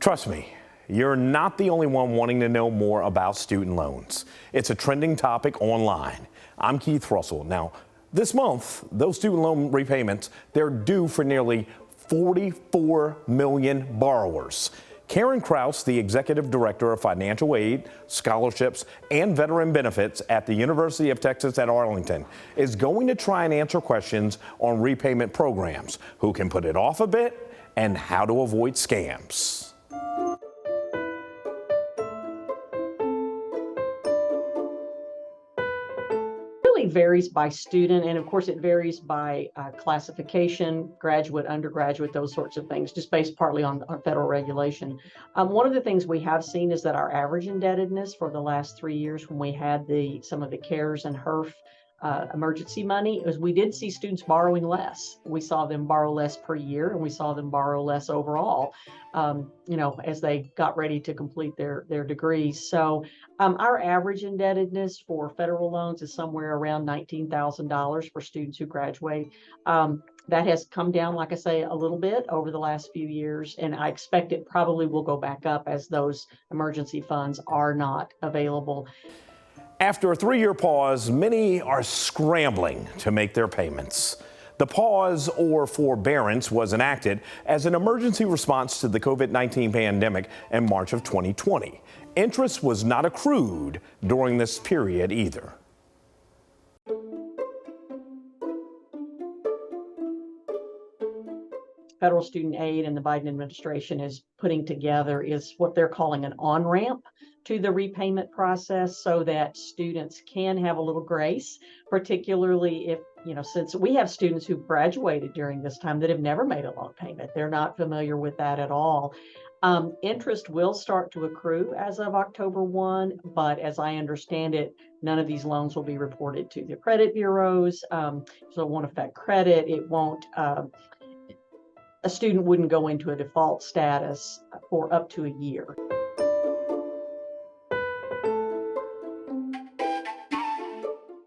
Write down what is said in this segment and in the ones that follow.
Trust me, you're not the only one wanting to know more about student loans. It's a trending topic online. I'm Keith Russell. Now, this month, those student loan repayments, they're due for nearly 44 million borrowers. Karen Kraus, the Executive Director of Financial Aid, Scholarships, and Veteran Benefits at the University of Texas at Arlington, is going to try and answer questions on repayment programs, who can put it off a bit, and how to avoid scams. Varies by student, and of course it varies by classification, graduate, undergraduate, those sorts of things, just based partly on federal regulation. One of the things we have seen is that our average indebtedness for the last 3 years, when we had some of the CARES and HERF emergency money, is we did see students borrowing less. We saw them borrow less per year, and we saw them borrow less overall, as they got ready to complete their degrees. So our average indebtedness for federal loans is somewhere around $19,000 for students who graduate. That has come down, like I say, a little bit over the last few years, and I expect it probably will go back up as those emergency funds are not available. After a 3-year pause, many are scrambling to make their payments. The pause or forbearance was enacted as an emergency response to the COVID-19 pandemic in March of 2020. Interest was not accrued during this period either. Federal student aid and the Biden administration is putting together is what they're calling an on-ramp to the repayment process, so that students can have a little grace, particularly if, since we have students who graduated during this time that have never made a loan payment. They're not familiar with that at all. Interest will start to accrue as of October 1, but as I understand it, none of these loans will be reported to the credit bureaus, so it won't affect credit. It won't. A student wouldn't go into a default status for up to a year.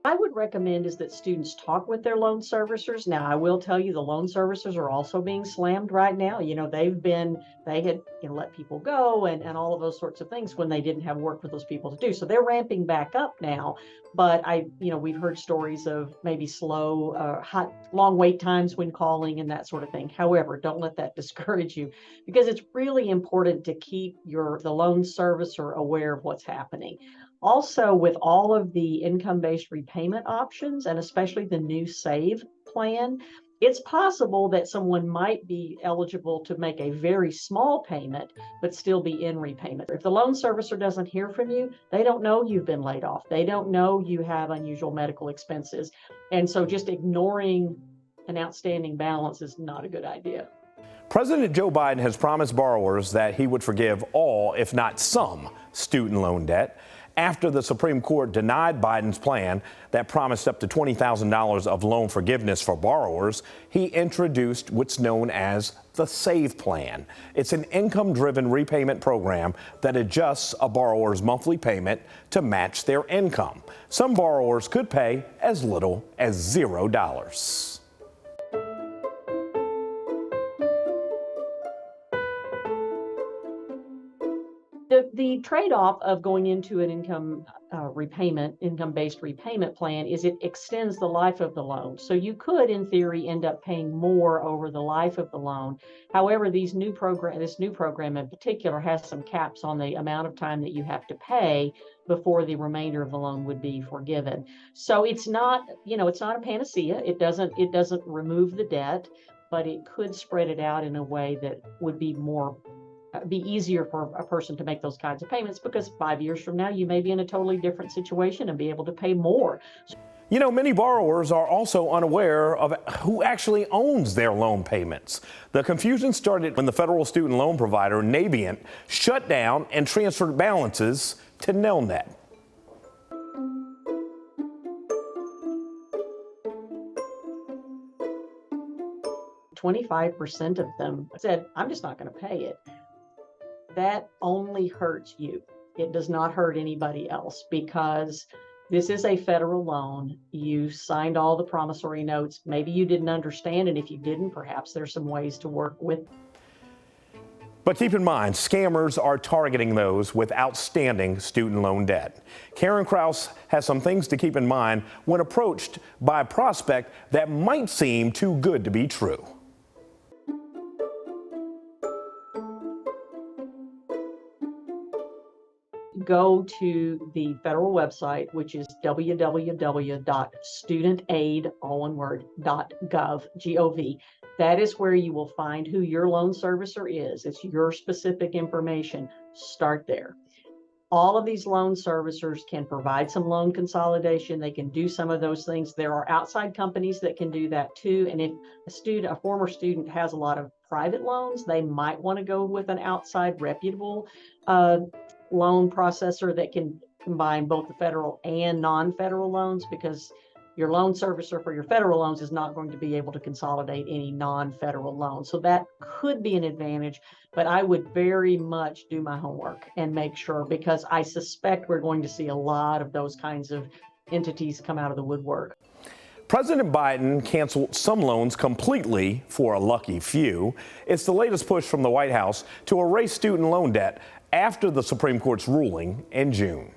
I would recommend is that students talk with their loan servicers. Now, I will tell you the loan servicers are also being slammed right now. They had let people go and all of those sorts of things when they didn't have work for those people to do. So they're ramping back up now. But we've heard stories of maybe slow, long wait times when calling and that sort of thing. However, don't let that discourage you, because it's really important to keep the loan servicer aware of what's happening. Also, with all of the income-based repayment options, and especially the new SAVE plan, it's possible that someone might be eligible to make a very small payment, but still be in repayment. If the loan servicer doesn't hear from you, they don't know you've been laid off. They don't know you have unusual medical expenses. And so just ignoring an outstanding balance is not a good idea. President Joe Biden has promised borrowers that he would forgive all, if not some, student loan debt, after the Supreme Court denied Biden's plan that promised up to $20,000 of loan forgiveness for borrowers. He introduced what's known as the SAVE plan. It's an income-driven repayment program that adjusts a borrower's monthly payment to match their income. Some borrowers could pay as little as $0. The trade-off of going into an income-based repayment plan is it extends the life of the loan. So you could, in theory, end up paying more over the life of the loan. However, this new program in particular has some caps on the amount of time that you have to pay before the remainder of the loan would be forgiven. So it's not a panacea. It doesn't remove the debt, but it could spread it out in a way that would be easier for a person to make those kinds of payments, because 5 years from now, you may be in a totally different situation and be able to pay more. Many borrowers are also unaware of who actually owns their loan payments. The confusion started when the federal student loan provider, Navient, shut down and transferred balances to Nelnet. %25 of them said, I'm just not going to pay it. That only hurts you. It does not hurt anybody else, because this is a federal loan. You signed all the promissory notes. Maybe you didn't understand, and if you didn't, perhaps there's some ways to work with. But keep in mind, scammers are targeting those with outstanding student loan debt. Karen Kraus has some things to keep in mind when approached by a prospect that might seem too good to be true. Go to the federal website, which is www.studentaid.gov. That is where you will find who your loan servicer is. It's your specific information. Start there. All of these loan servicers can provide some loan consolidation. They can do some of those things. There are outside companies that can do that too. And if a former student has a lot of private loans, they might want to go with an outside reputable loan processor that can combine both the federal and non-federal loans, because your loan servicer for your federal loans is not going to be able to consolidate any non-federal loans. So that could be an advantage, but I would very much do my homework and make sure, because I suspect we're going to see a lot of those kinds of entities come out of the woodwork. President Biden canceled some loans completely for a lucky few. It's the latest push from the White House to erase student loan debt after the Supreme Court's ruling in June.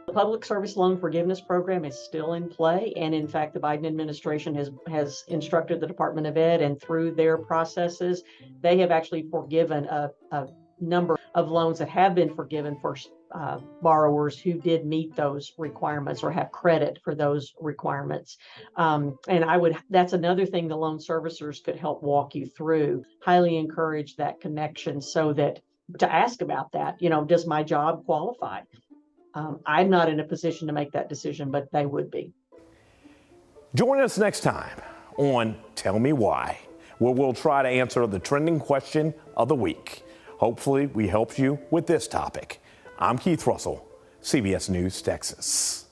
The Public Service Loan Forgiveness Program is still in play, and in fact, the Biden administration has instructed the Department of Ed, and through their processes, they have actually forgiven a number of loans that have been forgiven for borrowers who did meet those requirements or have credit for those requirements. And that's another thing the loan servicers could help walk you through. Highly encourage that connection so that to ask about that, does my job qualify? I'm not in a position to make that decision, but they would be. Join us next time on Tell Me Why, where we'll try to answer the trending question of the week. Hopefully, we helped you with this topic. I'm Keith Russell, CBS News, Texas.